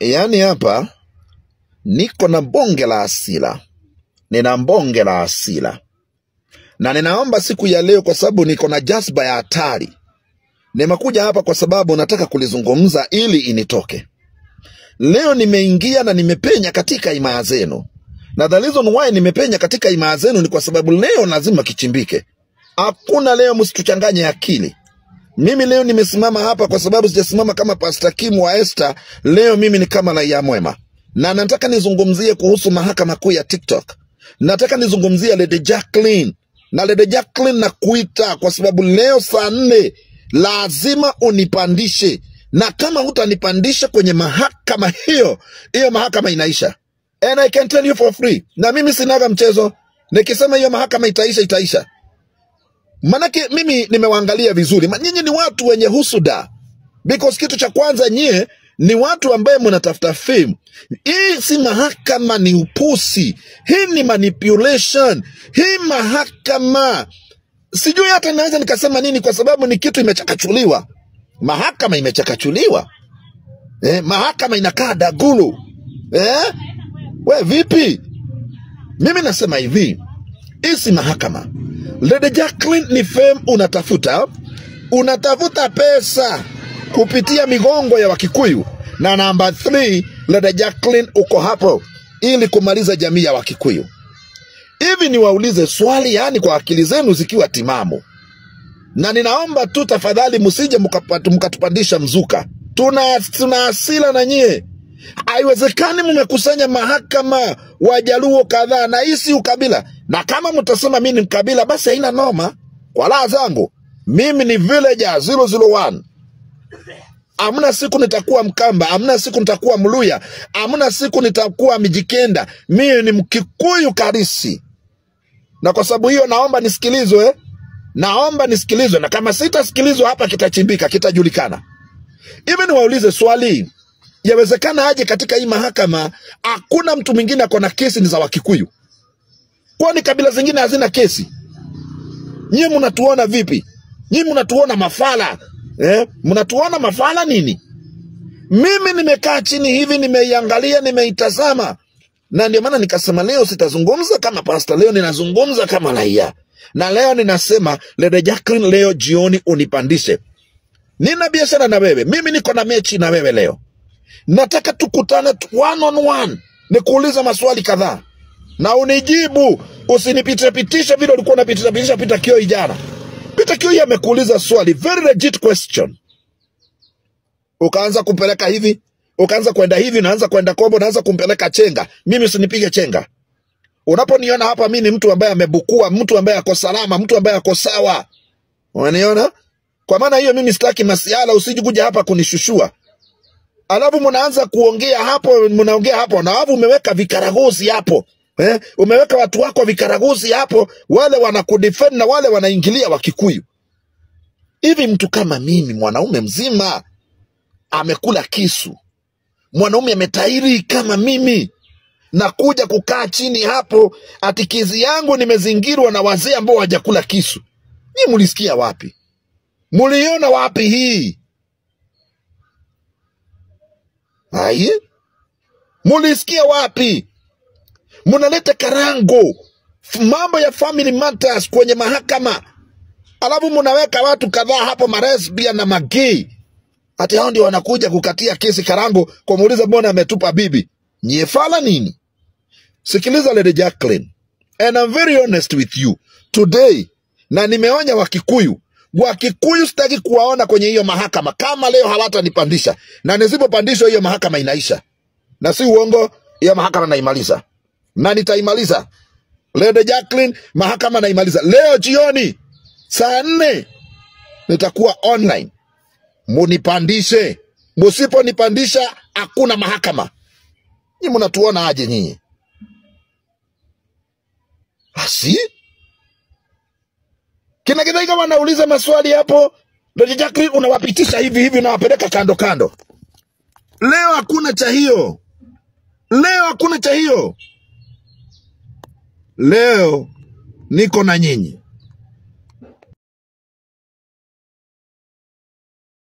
Yani hapa niko na bonge la asila. Nina bonge la asila. Na ninaomba siku ya leo kwa sababu niko na jazba ya hatari. Nimekuja hapa kwa sababu nataka kulizungumza ili initoke. Leo nimeingia na nimepenya katika imaya zenu. Na the reason why nimepenya katika imaya zenu ni kwa sababu leo lazima kichimbike. Hakuna leo msituchanganye akili. Mimi leo nimesimama hapa kwa sababu sijasimama kama Pastor Kim wa Esther. Leo mimi ni kama raia mwema. Na nataka nizungumzie kuhusu mahakama kuu ya TikTok. Nataka nizungumzie Lady Jacqueline. Na Lady Jacqueline nakuita kwa sababu leo saa 4 lazima unipandishe. Na kama hutanipandisha kwenye mahakama hiyo mahakama inaisha. And I can tell you for free. Na mimi sinaga mchezo. Nikisema hiyo mahakama itaisha. Manake mimi nimewaangalia vizuri. Nyinyi ni watu wenye husuda. Because kitu cha kwanza nyie ni watu ambaye mnatafuta fame. Hii si mahakama, ni upusi. Hii ni manipulation. Hii mahakama sijui hata naweza nikasema nini kwa sababu ni kitu imechakachuliwa. Mahakama imechakachuliwa. Mahakama inakaa dagulu. We vipi? Mimi nasema hivi. Hii si mahakama. Lady Jacqueline ni fame unatafuta pesa kupitia migongo ya Wakikuyu. Na number 3, Lady Jacqueline uko hapo ili kumaliza jamii ya Wakikuyu. Hivi niwaulize swali, yani kwa akili zenu zikiwa timamu. Na ninaomba tu tafadhali msije mkatupandisha mzuka. Tuna asila na nyie. Haiwezekani mmekusanya mahakama Wajaluo kadhaa na hisi ukabila. Na kama mtasema mimi ni mkabila basi haina noma. Kwa raha zangu, mimi ni villager 001. Amna siku nitakuwa Mkamba, amna siku nitakuwa Mluya, amna siku nitakuwa Mijikenda. Mimi ni Mkikuyu karisi. Na kwa sababu hiyo naomba nisikilizwe. Na kama sitasikilizwa hapa kitachimbika, kitajulikana. Hivi niwaulize swali. Yawezekana aje katika hii mahakama hakuna mtu mwingine akona kesi ni za Wakikuyu? Kwani kabila zingine hazina kesi? Nyinyi mnatuona vipi? Nyinyi mnatuona mafala? Mnatuona mafala nini? Mimi nimekaa chini hivi, nimeiangalia, nimeitazama. Na ndio maana nikasema leo sitazungumza kama pastor, leo ninazungumza kama raia. Na leo ninasema Lady Jacqueline, leo jioni unipandishe. Nina biashara na wewe. Mimi niko na mechi na wewe leo. Nataka tukutane one on one. Nikuuliza maswali kadhaa na unijibu. Usinipitishe vile ulikuwa unapitisha Peter Kioi jana. Peter Kioi amekuuliza swali, very legit question. Ukaanza kumpeleka hivi, ukaanza kwenda hivi, naanza kwenda kombo, naanza kumpeleka chenga. Mimi usinipige chenga. Unaponiona hapa mimi ni mtu ambaye amebukua, mtu ambaye ako salama, mtu ambaye ako sawa. Unaniona? Kwa maana hiyo mimi sitaki masiala, usije kuja hapa kunishushua. Alafu mnaanza kuongea hapo, mnaongea hapo na alafu umeweka vikaragosi hapo. Umeweka watu wako vikaragosi hapo, wale wanakudefend na wale wanaingilia Wakikuyu. Hivi mtu kama mimi, mwanaume mzima amekula kisu, mwanaume ametairi kama mimi, na kuja kukaa chini hapo atikizi yangu nimezingirwa na wazee ambao hawajakula kisu? Ni mulisikia wapi? Muliona wapi hii? Aye? Mulisikia wapi? Munaleta karango, mambo ya family matters kwenye mahakama. Alafu munaweka watu kadhaa hapo, maresbia na magei. Ati hao ndio wanakuja kukatia kesi karango kwa muuliza mbona ametupa bibi. Nyefala nini? Sikiliza Lady Jacqueline. And I'm very honest with you today. Na nimeonya Wakikuyu. Wakikuyu sitaki kuwaona kwenye hiyo mahakama kama leo hawatanipandisha. Na nisipopandishwa hiyo mahakama inaisha. Na si uongo, hiyo mahakama naimaliza. Na nitaimaliza. Lady Jacqueline, mahakama naimaliza. Leo jioni saa 4 nitakuwa online. Munipandishe. Musiponipandisha hakuna mahakama. Nyinyi mnatuona aje nyinyi? Asi? Kina Githaiga wanauliza maswali hapo, Lady Jacqueline unawapitisha hivi unawapeleka kando. Leo hakuna cha hiyo. Leo niko na nyinyi.